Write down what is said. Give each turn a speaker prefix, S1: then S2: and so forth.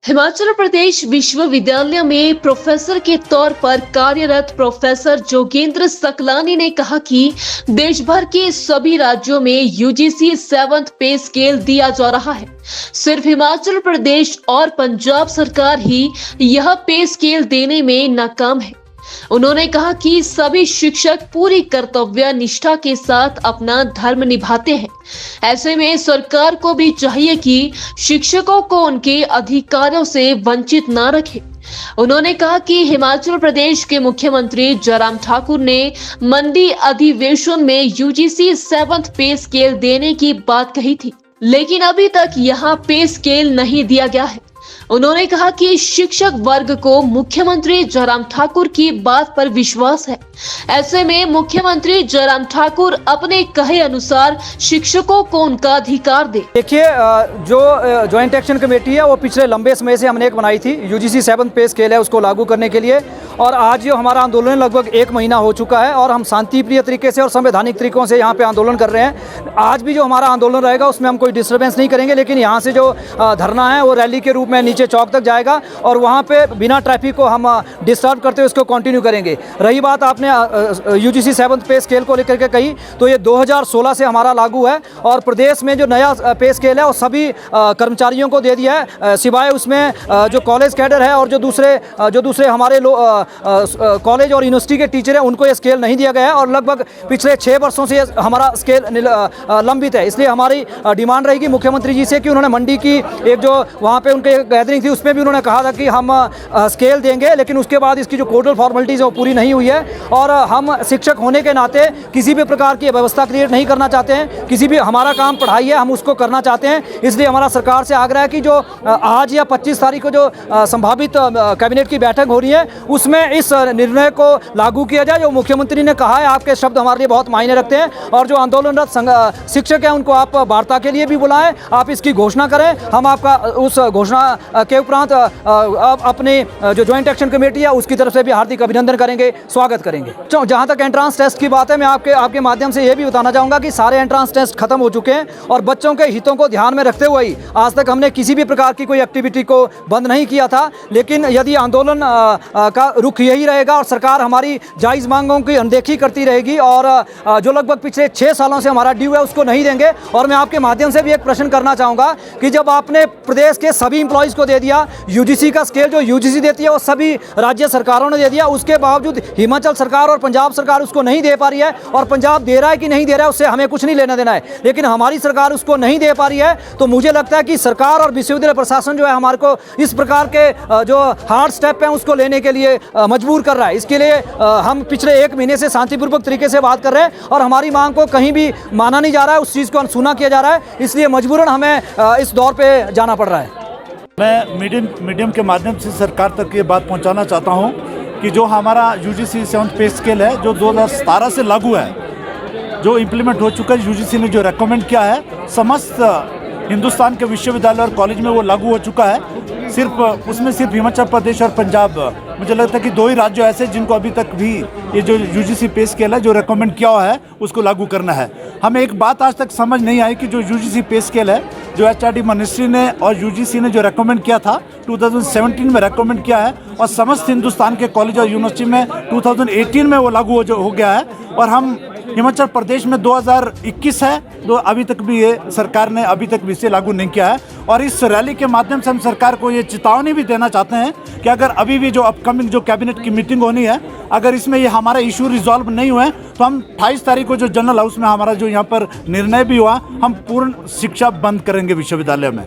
S1: हिमाचल प्रदेश विश्वविद्यालय में प्रोफेसर के तौर पर कार्यरत प्रोफेसर जोगेंद्र सकलानी ने कहा कि देश भर के सभी राज्यों में यूजीसी 7th पे स्केल दिया जा रहा है। सिर्फ हिमाचल प्रदेश और पंजाब सरकार ही यह पे स्केल देने में नाकाम है। उन्होंने कहा कि सभी शिक्षक पूरी कर्तव्य निष्ठा के साथ अपना धर्म निभाते हैं। ऐसे में सरकार को भी चाहिए कि शिक्षकों को उनके अधिकारों से वंचित न रखे। उन्होंने कहा कि हिमाचल प्रदेश के मुख्यमंत्री जयराम ठाकुर ने मंडी अधिवेशन में यूजीसी 7th पे स्केल देने की बात कही थी, लेकिन अभी तक यहाँ पे स्केल नहीं दिया गया है। उन्होंने कहा कि शिक्षक वर्ग को मुख्यमंत्री जयराम ठाकुर की बात पर विश्वास है। ऐसे में मुख्यमंत्री जयराम ठाकुर अपने कहे अनुसार शिक्षकों को उनका अधिकार दे।
S2: देखिए, जो ज्वाइंट एक्शन कमेटी है वो पिछले लंबे समय से हमने एक बनाई थी, यूजीसी 7th पे स्केल है उसको लागू करने के लिए। और आज जो हमारा आंदोलन लगभग 1 महीना हो चुका है और हम शांतिप्रिय तरीके से और संवैधानिक तरीकों से यहाँ पे आंदोलन कर रहे हैं। आज भी जो हमारा आंदोलन रहेगा उसमें हम कोई डिस्टर्बेंस नहीं करेंगे, लेकिन यहाँ से जो धरना है वो रैली के रूप में नीचे चौक तक जाएगा और वहाँ पे बिना ट्रैफिक को हम डिस्टर्ब करते हुए उसको कंटिन्यू करेंगे। रही बात आपने यूजीसी 7th पे स्केल को लेकर के कही, तो ये 2016 से हमारा लागू है और प्रदेश में जो नया पे स्केल है वो सभी कर्मचारियों को दे दिया है, सिवाय उसमें जो कॉलेज कैडर है और जो दूसरे हमारे कॉलेज और यूनिवर्सिटी के टीचर हैं उनको ये स्केल नहीं दिया गया है। और लगभग पिछले 6 वर्षों से हमारा स्केल लंबित है। इसलिए हमारी डिमांड रहेगी मुख्यमंत्री जी से कि उन्होंने मंडी की एक जो वहाँ पे उनके गैदरिंग थी उसमें भी उन्होंने कहा था कि हम स्केल देंगे, लेकिन उसके बाद इसकी जो कोडल फॉर्मेलिटीज़ है वो पूरी नहीं हुई है। और हम शिक्षक होने के नाते किसी भी प्रकार की व्यवस्था क्रिएट नहीं करना चाहते हैं। किसी भी हमारा काम पढ़ाई है, हम उसको करना चाहते हैं। इसलिए हमारा सरकार से आग्रह है कि जो आज या 25 तारीख को जो संभावित कैबिनेट की बैठक हो रही है उसमें इस निर्णय को लागू किया जाए। जो मुख्यमंत्री ने कहा है, आपके शब्द हमारे लिए बहुत मायने रखते हैं। और जो आंदोलनरत शिक्षक हैं उनको आप वार्ता के लिए भी बुलाएं, आप इसकी घोषणा करें। हम आपका उस घोषणा के उपरांत अपने जो ज्वाइंट एक्शन कमेटी है उसकी तरफ से भी हार्दिक अभिनंदन करेंगे, स्वागत करेंगे। जहाँ तक एंट्रांस टेस्ट की बात है, मैं आपके माध्यम से ये भी बताना चाहूँगा कि सारे एंट्रांस टेस्ट खत्म हो चुके हैं और बच्चों के हितों को ध्यान में रखते हुए ही आज तक हमने किसी भी प्रकार की कोई एक्टिविटी को बंद नहीं किया था। लेकिन यदि आंदोलन का रुख यही रहेगा और सरकार हमारी जायज़ मांगों की अनदेखी करती रहेगी और जो लगभग पिछले 6 सालों से हमारा ड्यू है उसको नहीं देंगे। और मैं आपके माध्यम से भी एक प्रश्न करना चाहूँगा कि जब आपने प्रदेश के सभी एम्प्लॉयज़ को दे दिया, यूजीसी का स्केल जो यूजीसी देती है वो सभी राज्य सरकारों ने दे दिया, उसके बावजूद हिमाचल सरकार और पंजाब सरकार उसको नहीं दे पा रही है। और पंजाब दे रहा है कि नहीं दे रहा है उससे हमें कुछ नहीं लेना देना है, लेकिन हमारी सरकार उसको नहीं दे पा रही है। तो मुझे लगता है कि सरकार और विश्वविद्यालय प्रशासन जो है हमारे को इस प्रकार के जो हार्ड स्टेप हैं उसको लेने के लिए मजबूर कर रहा है। इसके लिए हम पिछले 1 महीने से शांतिपूर्वक तरीके से बात कर रहे हैं और हमारी मांग को कहीं भी माना नहीं जा रहा है, उस चीज़ को अनसुना किया जा रहा है। इसलिए मजबूरन हमें इस दौर पे जाना पड़ रहा है।
S3: मैं मीडियम के माध्यम से सरकार तक ये बात पहुंचाना चाहता हूं कि जो हमारा यूजीसी 7th पे स्केल है जो 2017 से लागू है, जो इम्प्लीमेंट हो चुका है, यूजीसी ने जो रेकमेंड किया है समस्त हिंदुस्तान के विश्वविद्यालय और कॉलेज में वो लागू हो चुका है। सिर्फ हिमाचल प्रदेश और पंजाब, मुझे लगता है कि 2 ही राज्य ऐसे जिनको अभी तक भी ये जो यूजीसी पे स्केल है जो रेकमेंड किया हुआ है उसको लागू करना है। हमें एक बात आज तक समझ नहीं आई कि जो यूजीसी पे स्केल है जो एचआरडी मिनिस्ट्री ने और यूजीसी ने जो रेकमेंड किया था 2017 में रेकमेंड किया है और समस्त हिंदुस्तान के कॉलेज और यूनिवर्सिटी में 2018 में वो लागू हो गया है। और हम हिमाचल प्रदेश में 2021 है, तो अभी तक भी ये सरकार ने अभी तक भी इसे लागू नहीं किया है। और इस रैली के माध्यम से हम सरकार को ये चेतावनी भी देना चाहते हैं कि अगर अभी भी जो अपकमिंग जो कैबिनेट की मीटिंग होनी है, अगर इसमें ये हमारा इशू रिजॉल्व नहीं हुए तो हम 28 तारीख को जो जनरल हाउस में हमारा जो यहाँ पर निर्णय भी हुआ, हम पूर्ण शिक्षा बंद करेंगे विश्वविद्यालय में।